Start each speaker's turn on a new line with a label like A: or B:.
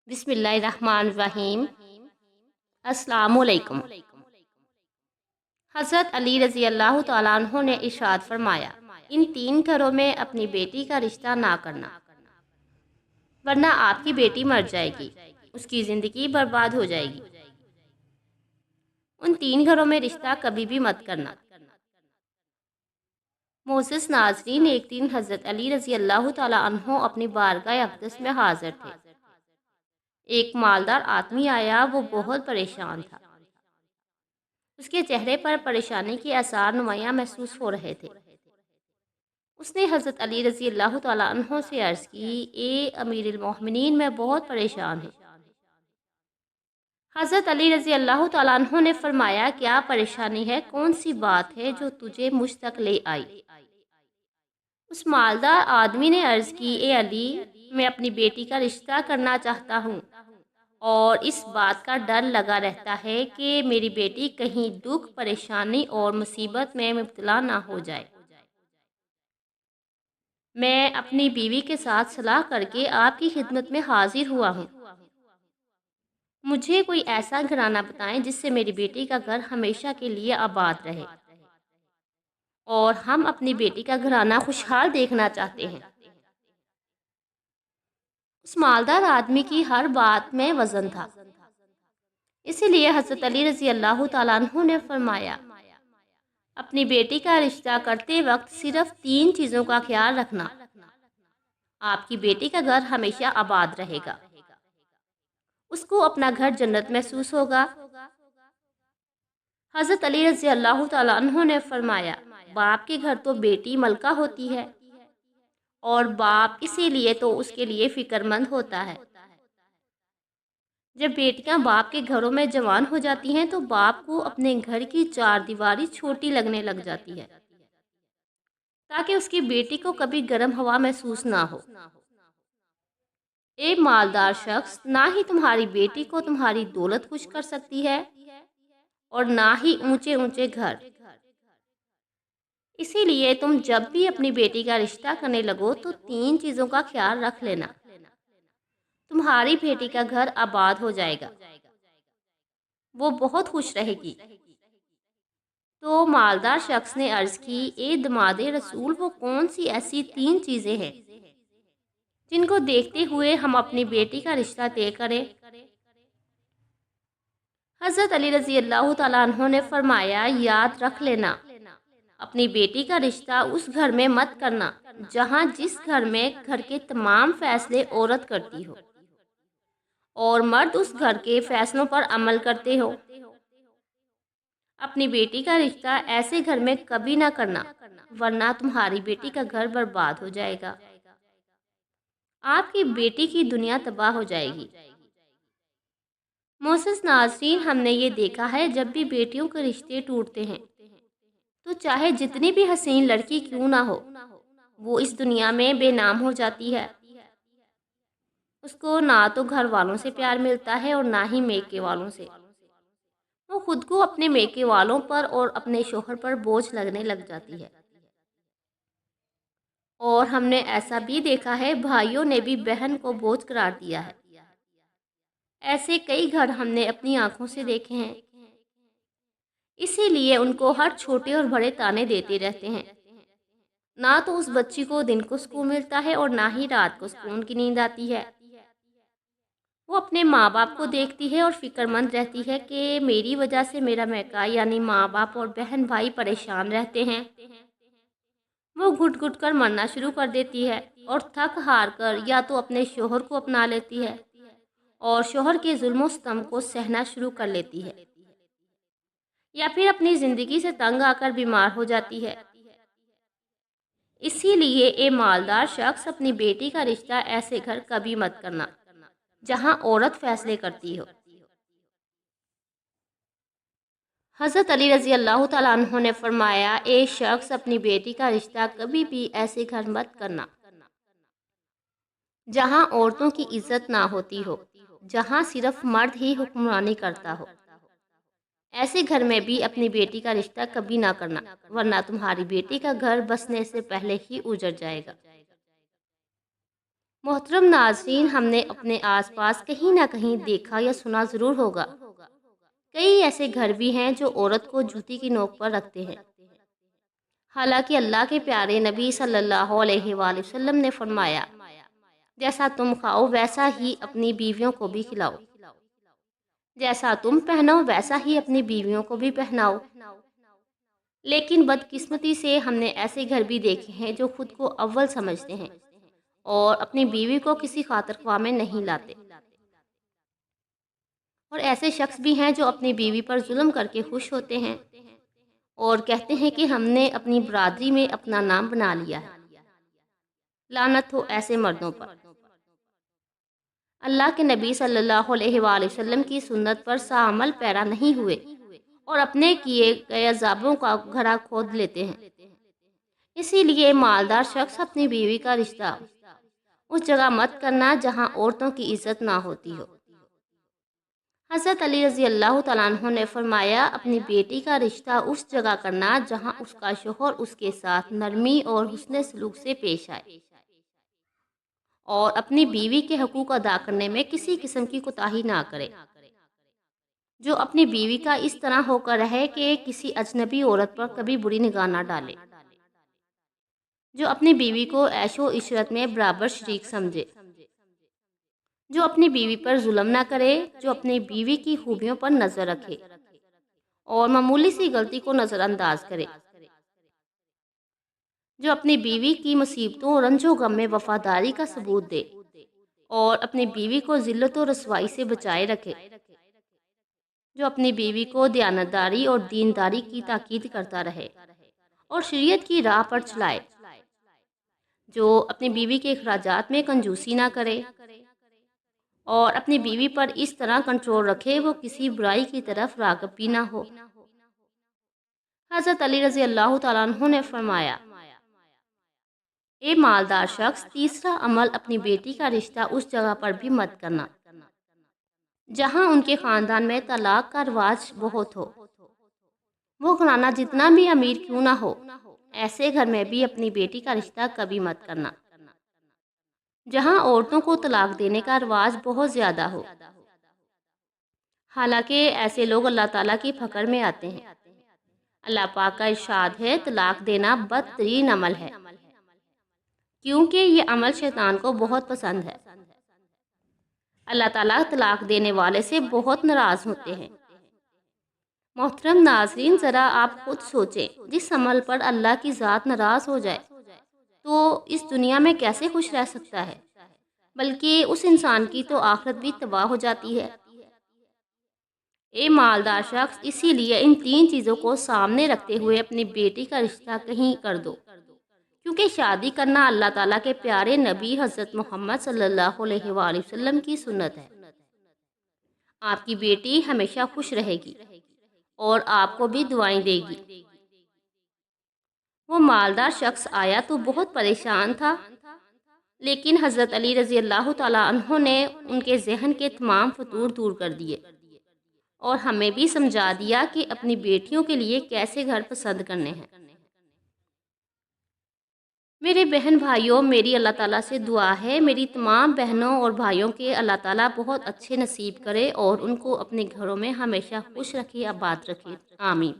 A: بسم اللہ الرحمن الرحیم۔ السلام علیکم۔ حضرت علی رضی اللہ تعالیٰ عنہ نے ارشاد فرمایا، ان تین گھروں میں اپنی بیٹی کا رشتہ نہ کرنا، ورنہ آپ کی بیٹی مر جائے گی، اس کی زندگی برباد ہو جائے گی۔ ان تین گھروں میں رشتہ کبھی بھی مت کرنا۔ معزز ناظرین، ایک دن حضرت علی رضی اللہ تعالیٰ عنہ اپنی بارگاہ اقدس میں حاضر تھے۔ ایک مالدار آدمی آیا، وہ بہت پریشان تھا۔ اس کے چہرے پر پریشانی کے آثار نمایاں محسوس ہو رہے تھے۔ اس نے حضرت علی رضی اللہ تعالیٰ عنہ سے عرض کی، اے امیر المومنین، میں بہت پریشان ہوں۔ حضرت علی رضی اللہ تعالیٰ عنہ نے فرمایا، کیا پریشانی ہے؟ کون سی بات ہے جو تجھے مجھ تک لے آئی؟ اس مالدار آدمی نے عرض کی، اے علی، میں اپنی بیٹی کا رشتہ کرنا چاہتا ہوں، اور اس بات کا ڈر لگا رہتا ہے کہ میری بیٹی کہیں دکھ، پریشانی اور مصیبت میں مبتلا نہ ہو جائے۔ میں اپنی بیوی کے ساتھ صلاح کر کے آپ کی خدمت میں حاضر ہوا ہوں۔ مجھے کوئی ایسا گھرانہ بتائیں جس سے میری بیٹی کا گھر ہمیشہ کے لیے آباد رہے، اور ہم اپنی بیٹی کا گھرانہ خوشحال دیکھنا چاہتے ہیں۔ اس مالدار آدمی کی ہر بات میں وزن تھا، اسی لیے حضرت علی رضی اللہ تعالیٰ عنہ نے فرمایا، اپنی بیٹی کا رشتہ کرتے وقت صرف تین چیزوں کا خیال رکھنا، آپ کی بیٹی کا گھر ہمیشہ آباد رہے گا، اس کو اپنا گھر جنت محسوس ہوگا۔ حضرت علی رضی اللہ تعالیٰ عنہ نے فرمایا، باپ کے گھر تو بیٹی ملکہ ہوتی ہے، اور باپ اسی لیے تو اس کے لیے فکر مند ہوتا ہے۔ جب بیٹیاں باپ کے گھروں میں جوان ہو جاتی ہیں تو باپ کو اپنے گھر کی چار دیواری چھوٹی لگنے لگ جاتی ہے، تاکہ اس کی بیٹی کو کبھی گرم ہوا محسوس نہ ہو۔ اے مالدار شخص، نہ ہی تمہاری بیٹی کو تمہاری دولت خوش کر سکتی ہے، اور نہ ہی اونچے اونچے گھر۔ اسی لیے تم جب بھی اپنی بیٹی کا رشتہ کرنے لگو تو تین چیزوں کا خیال رکھ لینا، تمہاری بیٹی کا گھر آباد ہو جائے گا، وہ بہت خوش رہے گی۔ تو مالدار شخص نے عرض کی، اے دماد رسول، وہ کون سی ایسی تین چیزیں ہیں جن کو دیکھتے ہوئے ہم اپنی بیٹی کا رشتہ طے کریں؟ حضرت علی رضی اللہ تعالیٰ عنہ نے فرمایا، یاد رکھ لینا، اپنی بیٹی کا رشتہ اس گھر میں مت کرنا جہاں جس گھر میں گھر کے تمام فیصلے عورت کرتی ہو، اور مرد اس گھر کے فیصلوں پر عمل کرتے ہو۔ اپنی بیٹی کا رشتہ ایسے گھر میں کبھی نہ کرنا، ورنہ تمہاری بیٹی کا گھر برباد ہو جائے گا، آپ کی بیٹی کی دنیا تباہ ہو جائے گی۔ معزز ناظرین، ہم نے یہ دیکھا ہے، جب بھی بیٹیوں کے رشتے ٹوٹتے ہیں تو چاہے جتنی بھی حسین لڑکی کیوں نہ ہو، وہ اس دنیا میں بے نام ہو جاتی ہے۔ اس کو نہ تو گھر والوں سے پیار ملتا ہے اور نہ ہی میکے والوں سے۔ وہ خود کو اپنے میکے والوں پر اور اپنے شوہر پر بوجھ لگنے لگ جاتی ہے۔ اور ہم نے ایسا بھی دیکھا ہے، بھائیوں نے بھی بہن کو بوجھ قرار دیا ہے۔ ایسے کئی گھر ہم نے اپنی آنکھوں سے دیکھے ہیں، اسی لیے ان کو ہر چھوٹے اور بڑے تانے دیتے رہتے ہیں۔ نہ تو اس بچی کو دن کو سکون ملتا ہے اور نہ ہی رات کو سکون کی نیند آتی ہے۔ وہ اپنے ماں باپ کو دیکھتی ہے اور فکر مند رہتی ہے کہ میری وجہ سے میرا میکا یعنی ماں باپ اور بہن بھائی پریشان رہتے ہیں۔ وہ گھٹ گھٹ کر مرنا شروع کر دیتی ہے، اور تھک ہار کر یا تو اپنے شوہر کو اپنا لیتی ہے اور شوہر کے ظلم و ستم کو سہنا شروع کر لیتی ہے، یا پھر اپنی زندگی سے تنگ آ کر بیمار ہو جاتی ہے۔ اسی لیے اے مالدار شخص، اپنی بیٹی کا رشتہ ایسے گھر کبھی مت کرنا جہاں عورت فیصلے کرتی ہو۔ حضرت علی رضی اللہ تعالیٰ عنہ نے فرمایا، اے شخص، اپنی بیٹی کا رشتہ کبھی بھی ایسے گھر مت کرنا جہاں عورتوں کی عزت نہ ہوتی ہو، جہاں صرف مرد ہی حکمرانی کرتا ہو۔ ایسے گھر میں بھی اپنی بیٹی کا رشتہ کبھی نہ کرنا، ورنہ تمہاری بیٹی کا گھر بسنے سے پہلے ہی اجڑ جائے گا۔ محترم ناظرین، ہم نے اپنے آس پاس کہیں نہ کہیں دیکھا یا سنا ضرور ہوگا، کئی ایسے گھر بھی ہیں جو عورت کو جوتی کی نوک پر رکھتے ہیں، حالانکہ اللہ کے پیارے نبی صلی اللہ علیہ وآلہ وسلم نے فرمایا، جیسا تم کھاؤ ویسا ہی اپنی بیویوں کو بھی کھلاؤ، جیسا تم پہنو ویسا ہی اپنی بیویوں کو بھی پہناؤ۔ لیکن بدقسمتی سے ہم نے ایسے گھر بھی دیکھے ہیں جو خود کو اول سمجھتے ہیں اور اپنی بیوی کو کسی خاطر خواہ میں نہیں لاتے، اور ایسے شخص بھی ہیں جو اپنی بیوی پر ظلم کر کے خوش ہوتے ہیں اور کہتے ہیں کہ ہم نے اپنی برادری میں اپنا نام بنا لیا ہے۔ لعنت ہو ایسے مردوں پر۔ اللہ کے نبی صلی اللہ علیہ وآلہ وسلم کی سنت پر عمل پیرا نہیں ہوئے اور اپنے کیے گئے عذابوں کا گھڑا کھود لیتے ہیں۔ اسی لیے مالدار شخص اپنی بیوی کا رشتہ اس جگہ مت کرنا جہاں عورتوں کی عزت نہ ہوتی ہو۔ حضرت علی رضی اللہ تعالیٰ عنہ نے فرمایا، اپنی بیٹی کا رشتہ اس جگہ کرنا جہاں اس کا شوہر اس کے ساتھ نرمی اور حسن سلوک سے پیش آئے، اور اپنی بیوی کے حقوق ادا کرنے میں کسی قسم کی کوتاہی نہ کرے۔ جو اپنی بیوی کا اس طرح ہو کر رہے کہ کسی اجنبی عورت پر کبھی بری نگاہ نہ ڈالے، جو اپنی بیوی کو عیش و عشرت میں برابر شریک سمجھے، جو اپنی بیوی پر ظلم نہ کرے، جو اپنی بیوی کی خوبیوں پر نظر رکھے اور معمولی سی غلطی کو نظر انداز کرے، جو اپنی بیوی کی مصیبتوں اور رنج و غم میں وفاداری کا ثبوت دے اور اپنی بیوی کو ذلت و رسوائی سے بچائے رکھے، جو اپنی بیوی کو دیانتداری اور دینداری کی تاکید کرتا رہے اور شریعت کی راہ پر چلائے، جو اپنی بیوی کے اخراجات میں کنجوسی نہ کرے اور اپنی بیوی پر اس طرح کنٹرول رکھے وہ کسی برائی کی طرف راغب بھی نہ ہو۔ حضرت علی رضی اللہ تعالیٰ عنہ نے فرمایا، اے مالدار شخص، تیسرا عمل اپنی بیٹی کا رشتہ اس جگہ پر بھی مت کرنا جہاں ان کے خاندان میں طلاق کا رواج بہت ہو، وہ گھرانہ جتنا بھی امیر کیوں نہ ہو، ایسے گھر میں بھی اپنی بیٹی کا رشتہ کبھی مت کرنا جہاں عورتوں کو طلاق دینے کا رواج بہت زیادہ ہو، حالانکہ ایسے لوگ اللہ تعالیٰ کی پکڑ میں آتے ہیں۔ اللہ پاک کا ارشاد ہے، طلاق دینا بدترین عمل ہے، کیونکہ یہ عمل شیطان کو بہت پسند ہے۔ اللہ تعالیٰ طلاق دینے والے سے بہت ناراض ہوتے ہیں۔ محترم ناظرین، ذرا آپ خود سوچیں، جس عمل پر اللہ کی ذات ناراض ہو جائے تو اس دنیا میں کیسے خوش رہ سکتا ہے، بلکہ اس انسان کی تو آخرت بھی تباہ ہو جاتی ہے۔ اے مالدار شخص، اسی لیے ان تین چیزوں کو سامنے رکھتے ہوئے اپنی بیٹی کا رشتہ کہیں کر دو، کیونکہ شادی کرنا اللہ تعالیٰ کے پیارے نبی حضرت محمد صلی اللہ علیہ وآلہ وسلم کی سنت ہے۔ آپ کی بیٹی ہمیشہ خوش رہے گی اور آپ کو بھی دعائیں دے گی۔ وہ مالدار شخص آیا تو بہت پریشان تھا، لیکن حضرت علی رضی اللہ تعالیٰ عنہ نے ان کے ذہن کے تمام فطور دور کر دیے اور ہمیں بھی سمجھا دیا کہ اپنی بیٹیوں کے لیے کیسے گھر پسند کرنے ہیں۔ میرے بہن بھائیوں، میری اللہ تعالیٰ سے دعا ہے، میری تمام بہنوں اور بھائیوں کے اللہ تعالیٰ بہت اچھے نصیب کرے اور ان کو اپنے گھروں میں ہمیشہ خوش رکھے، آباد رکھے، آمین۔